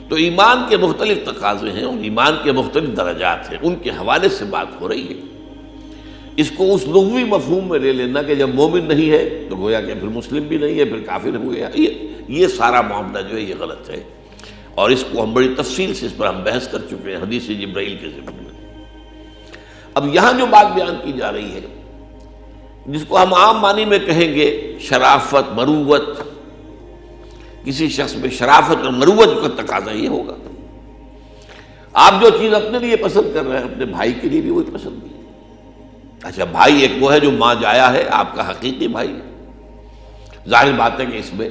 تو ایمان کے مختلف تقاضے ہیں اور ایمان کے مختلف درجات ہیں، ان کے حوالے سے بات ہو رہی ہے۔ اس کو اس لغوی مفہوم میں لے لینا کہ جب مومن نہیں ہے تو گویا کہ پھر مسلم بھی نہیں ہے، پھر کافر ہو گیا، یہ سارا معاملہ جو ہے یہ غلط ہے، اور اس کو ہم بڑی تفصیل سے اس پر ہم بحث کر چکے ہیں حدیث جبرائیل کے ضمن میں۔ اب یہاں جو بات بیان کی جا رہی ہے، جس کو ہم عام معنی میں کہیں گے شرافت، مروت، کسی شخص میں شرافت اور مروت کا تقاضا یہ ہوگا، آپ جو چیز اپنے لیے پسند کر رہے ہیں اپنے بھائی کے لیے بھی وہی پسند ہے۔ اچھا، بھائی ایک وہ ہے جو ماں جایا ہے، آپ کا حقیقی بھائی ہے، ظاہر بات ہے کہ اس میں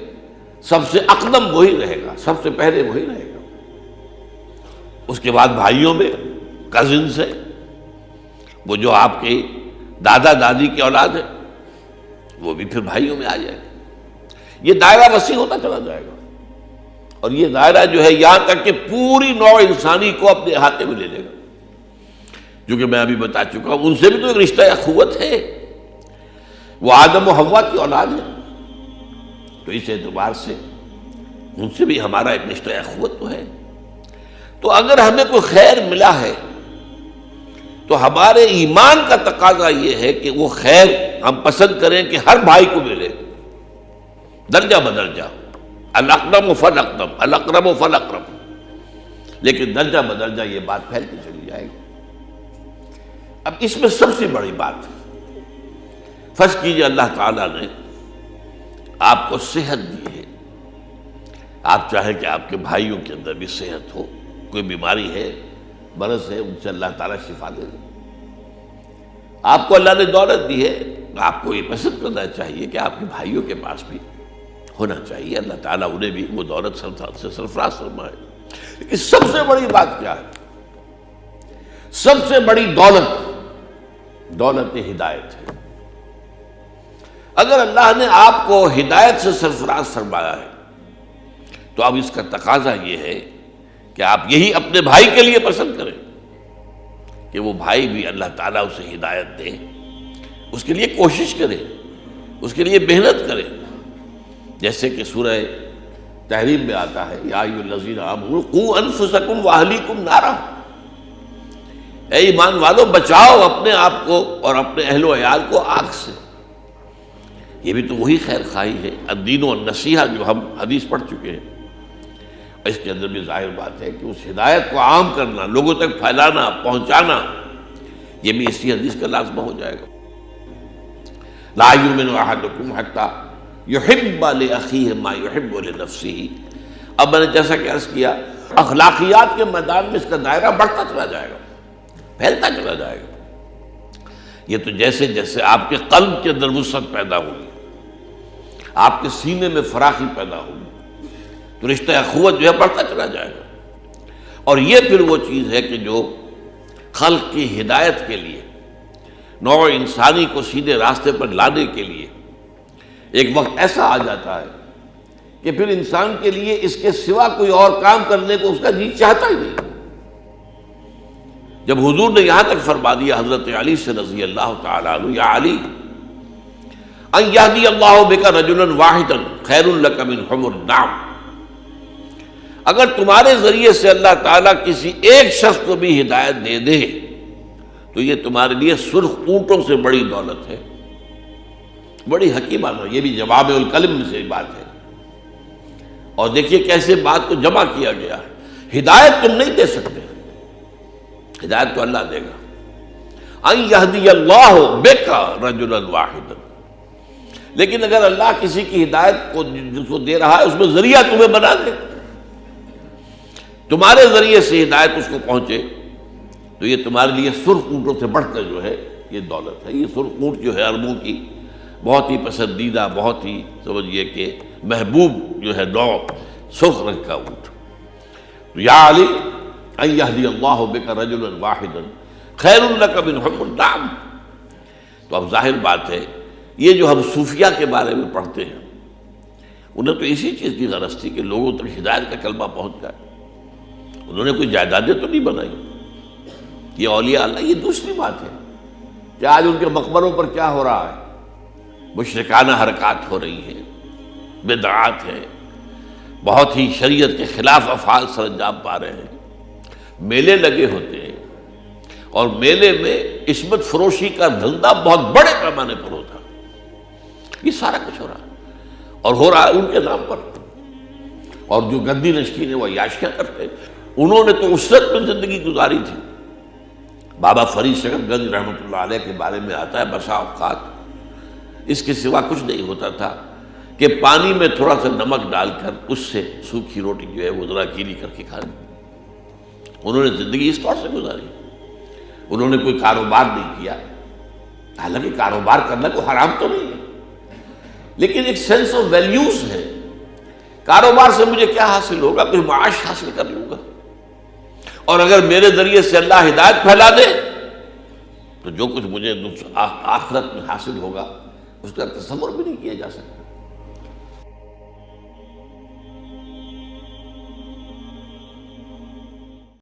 سب سے اقدم وہی رہے گا، سب سے پہلے وہی رہے گا۔ اس کے بعد بھائیوں میں کزنز ہے، وہ جو آپ کے دادا دادی کی اولاد ہے وہ بھی پھر بھائیوں میں آ جائے گا۔ یہ دائرہ وسیع ہوتا چلا جائے گا، اور یہ دائرہ جو ہے یہاں تک کہ پوری نوع انسانی کو اپنے احاطے میں لے لے گا، جو کہ میں ابھی بتا چکا ہوں ان سے بھی تو ایک رشتہ اخوت ہے، وہ آدم و حوا کی اولاد ہے، تو اس اعتبار سے ان سے بھی ہمارا ایک رشتہ اخوت تو ہے۔ تو اگر ہمیں کوئی خیر ملا ہے تو ہمارے ایمان کا تقاضا یہ ہے کہ وہ خیر ہم پسند کریں کہ ہر بھائی کو ملے، درجہ بدرجہ، الاقرب فالاقرب، الاقرب فالاقرب، لیکن درجہ بدرجہ یہ بات پھیلتی چلی جائے گی۔ اب اس میں سب سے بڑی بات فرض کیجیے اللہ تعالیٰ نے آپ کو صحت دی ہے، آپ چاہیں کہ آپ کے بھائیوں کے اندر بھی صحت ہو، کوئی بیماری ہے، مرض ہے، ان سے اللہ تعالیٰ شفا دے دے۔ آپ کو اللہ نے دولت دی ہے، آپ کو یہ پسند کرنا چاہیے کہ آپ کے بھائیوں کے پاس بھی ہونا چاہیے، اللہ تعالیٰ انہیں بھی وہ دولت سے سرفراز فرمائے۔ لیکن سب سے بڑی بات کیا ہے؟ سب سے بڑی دولت ہدایت ہے۔ اگر اللہ نے آپ کو ہدایت سے سرفراز فرمایا ہے تو اب اس کا تقاضا یہ ہے کہ آپ یہی اپنے بھائی کے لیے پسند کریں کہ وہ بھائی بھی اللہ تعالیٰ اسے ہدایت دے، اس کے لیے کوشش کرے، اس کے لیے محنت کرے، جیسے کہ سورہ تحریم میں آتا ہے یا ایھا الذین آمنوا قوا انفسکم واہلیکم نارا، اے ایمان والو بچاؤ اپنے آپ کو اور اپنے اہل و عیال کو آگ سے۔ یہ بھی تو وہی خیر خواہی ہے، الدین والنصیحہ جو ہم حدیث پڑھ چکے ہیں، اس کے اندر بھی ظاہر بات ہے کہ اس ہدایت کو عام کرنا، لوگوں تک پھیلانا، پہنچانا، یہ بھی اسی حدیث کا لازمہ ہو جائے گا۔ لا یؤمن احدکم حتی یحب لاخیہ ما یحب لنفسہ۔ اب میں نے جیسا کہ عرض کیا، اخلاقیات کے میدان میں اس کا دائرہ بڑھتا چلا جائے گا، پھیلتا چلا جائے گا۔ یہ تو جیسے جیسے آپ کے قلب کے اندر وسعت پیدا ہوگی، آپ کے سینے میں فراخی پیدا ہوگی، تو رشتہ اخوت جو ہے بڑھتا چلا جائے گا۔ اور یہ پھر وہ چیز ہے کہ جو خلق کی ہدایت کے لیے، نوع انسانی کو سیدھے راستے پر لانے کے لیے ایک وقت ایسا آ جاتا ہے کہ پھر انسان کے لیے اس کے سوا کوئی اور کام کرنے کو اس کا جی چاہتا ہی نہیں۔ جب حضور نے یہاں تک فرما دیا حضرت علی سے رضی اللہ تعالیٰ عنہ، یا علی ان یہدی اللہ بک رجلا واحدا خیر لک من حمر النعم، اگر تمہارے ذریعے سے اللہ تعالیٰ کسی ایک شخص کو بھی ہدایت دے دے تو یہ تمہارے لیے سرخ اونٹوں سے بڑی دولت ہے۔ بڑی حکیمانہ، یہ بھی جواب الکلم میں سے بات ہے، اور دیکھیے کیسے بات کو جمع کیا گیا ہے۔ ہدایت تم نہیں دے سکتے، ہدایت تو اللہ دے گا۔ ان یہدی اللہ بک رجلا واحدا، لیکن اگر اللہ کسی کی ہدایت کو جس کو دے رہا ہے اس میں ذریعہ تمہیں بنا دے، تمہارے ذریعے سے ہدایت اس کو پہنچے، تو یہ تمہارے لیے سرخ اونٹوں سے بڑھ کر جو ہے یہ دولت ہے۔ یہ سرخ اونٹ جو ہے عربوں کی بہت ہی پسندیدہ، بہت ہی سمجھیے کہ محبوب جو ہے نوع، سرخ رنگ کا اونٹ۔ یا علی ان یہدی اللہ بک رجلا واحدا خیر لک من حمر النعم۔ تو اب ظاہر بات ہے یہ جو ہم صوفیہ کے بارے میں پڑھتے ہیں، انہیں تو اسی چیز کی غرض تھی کہ لوگوں تک ہدایت کا کلمہ پہنچ جائے، انہوں نے کوئی جائیدادیں تو نہیں بنائی۔ یہ اولیاء اللہ، یہ دوسری بات ہے کہ آج ان کے مقبروں پر کیا ہو رہا ہے، مشرکانہ حرکات ہو رہی ہیں، بدعات ہیں، بہت ہی شریعت کے خلاف افعال سر انجام پا رہے ہیں، میلے لگے ہوتے ہیں اور میلے میں عصمت فروشی کا دھندا بہت بڑے پیمانے پر ہوتا ہے، یہ سارا کچھ ہو رہا ہے اور ہو رہا ہے ان کے نام پر۔ اور جو گندی نشکین ہیں وہ عیاشیاں کرتے ہیں، انہوں نے تو عسرت میں زندگی گزاری تھی۔ بابا فرید شکر گنج رحمۃ اللہ علیہ کے بارے میں آتا ہے بسا اوقات اس کے سوا کچھ نہیں ہوتا تھا کہ پانی میں تھوڑا سا نمک ڈال کر اس سے سوکھی روٹی جو ہے وہ ذرا گیلی کر کے کھانی۔ انہوں نے زندگی اس طور سے گزاری، انہوں نے کوئی کاروبار نہیں کیا، حالانکہ کاروبار کرنا کوئی حرام تو نہیں ہے، لیکن ایک سینس آف ویلیوز ہے۔ کاروبار سے مجھے کیا حاصل ہوگا؟ کوئی معاش حاصل کر لوں گا، اور اگر میرے ذریعے سے اللہ ہدایت پھیلا دے تو جو کچھ مجھے آخرت میں حاصل ہوگا اس کا تصور بھی نہیں کیا جا سکتا۔